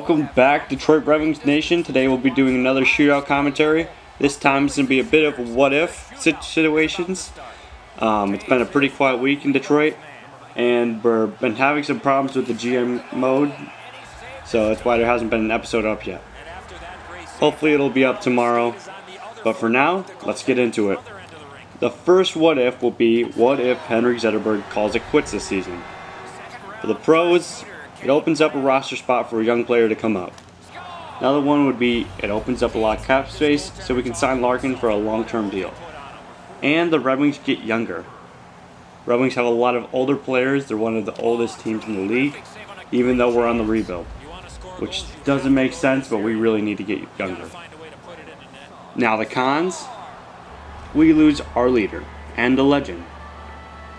Welcome back, Detroit Brewing Nation. Today we'll be doing another shootout commentary. This time it's going to be a bit of what-if situations. It's been a pretty quiet week in Detroit, and we've been having some problems with the GM mode, so that's why there hasn't been an episode up yet. Hopefully it'll be up tomorrow, but for now, let's get into it. The first what-if will be, what if Henrik Zetterberg calls it quits this season? For the pros, it opens up a roster spot for a young player to come up. Another one would be it opens up a lot of cap space so we can sign Larkin for a long-term deal. And the Red Wings get younger. Red Wings have a lot of older players. They're one of the oldest teams in the league, even though we're on the rebuild. Which doesn't make sense, but we really need to get younger. Now the cons, we lose our leader and a legend.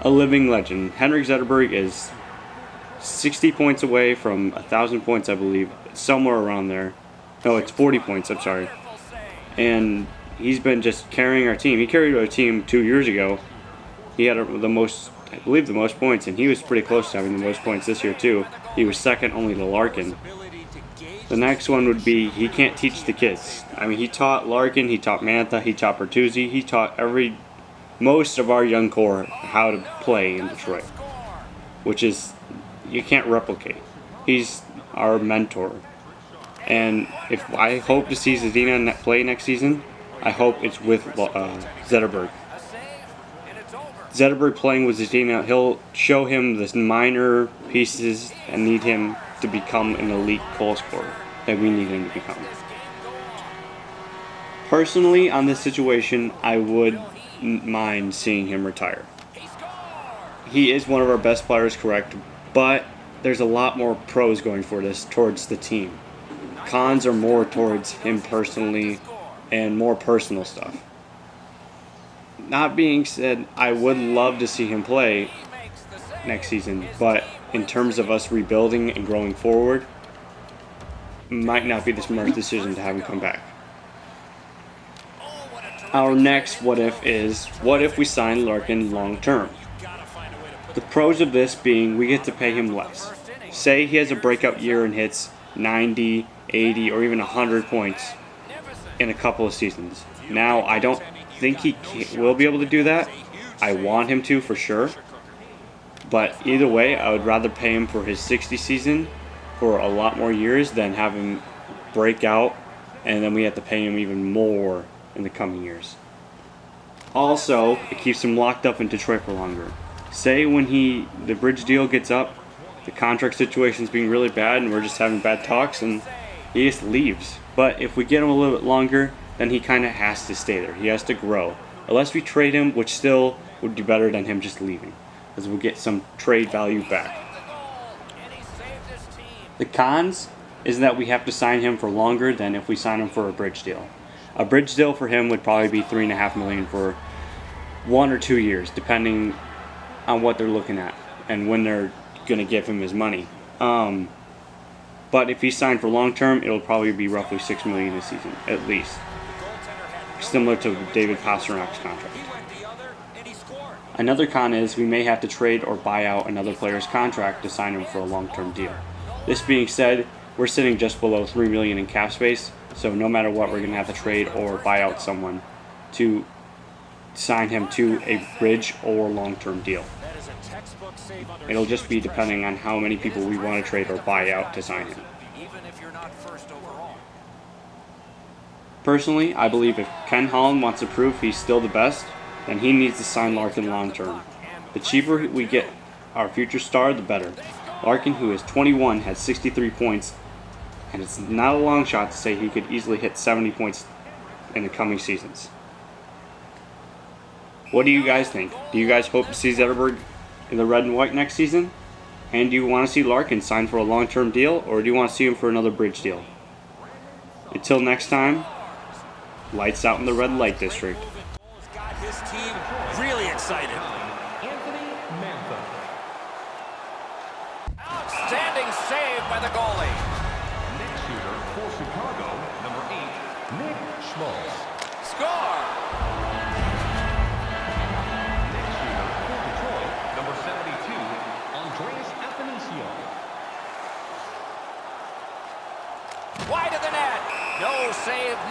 A living legend. Henrik Zetterberg is 60 points away from 1,000 points, I believe, somewhere around there. No, it's 40 points, I'm sorry. And he's been just carrying our team. He carried our team 2 years ago. He had the most points, and he was pretty close to having the most points this year too. He was second only to Larkin. The next one would be he can't teach the kids. I mean, he taught Larkin, he taught Mantha, he taught Bertuzzi, he taught most of our young core how to play in Detroit, which is you can't replicate. He's our mentor. And if I hope to see Zadina play next season, I hope it's with Zetterberg. Zetterberg playing with Zadina, he'll show him the minor pieces and need him to become an elite goal scorer that we need him to become. Personally, on this situation, I would mind seeing him retire. He is one of our best players, correct, but there's a lot more pros going for this towards the team. Cons are more towards him personally and more personal stuff. Not being said, I would love to see him play next season, but in terms of us rebuilding and growing forward, might not be the smart decision to have him come back. Our next what if is, what if we sign Larkin long term? The pros of this being we get to pay him less. Say he has a breakout year and hits 90, 80, or even 100 points in a couple of seasons. Now, I don't think he will be able to do that. I want him to for sure. But either way, I would rather pay him for his 60 season for a lot more years than have him break out and then we have to pay him even more in the coming years. Also, it keeps him locked up in Detroit for longer. Say when the bridge deal gets up, the contract situation's being really bad and we're just having bad talks and he just leaves. But if we get him a little bit longer, then he kind of has to stay there. He has to grow. Unless we trade him, which still would be better than him just leaving, as we'll get some trade value back. The cons is that we have to sign him for longer than if we sign him for a bridge deal. A bridge deal for him would probably be $3.5 million for 1 or 2 years, depending on what they're looking at and when they're going to give him his money. But if he's signed for long term, it'll probably be roughly $6 million a season, at least. Similar to David Pasternak's contract. Another con is we may have to trade or buy out another player's contract to sign him for a long-term deal. This being said, we're sitting just below $3 million in cap space, so no matter what, we're going to have to trade or buy out someone to sign him to a bridge or long-term deal. It'll just be depending on how many people we want to trade or buy out to sign him. Personally, I believe if Ken Holland wants to prove he's still the best, then he needs to sign Larkin long-term. The cheaper we get our future star, the better. Larkin, who is 21, has 63 points, and it's not a long shot to say he could easily hit 70 points in the coming seasons. What do you guys think? Do you guys hope to see Zetterberg in the red and white next season? And do you want to see Larkin signed for a long-term deal, or do you want to see him for another bridge deal? Until next time, lights out in the red light district. Got his team really excited. Outstanding save by the goalie. Next shooter for Chicago, number 8, Nick Schmaltz. Score! Next shooter for Detroit, number 72, Andreas Athanasio. Wide of the net. No save needed.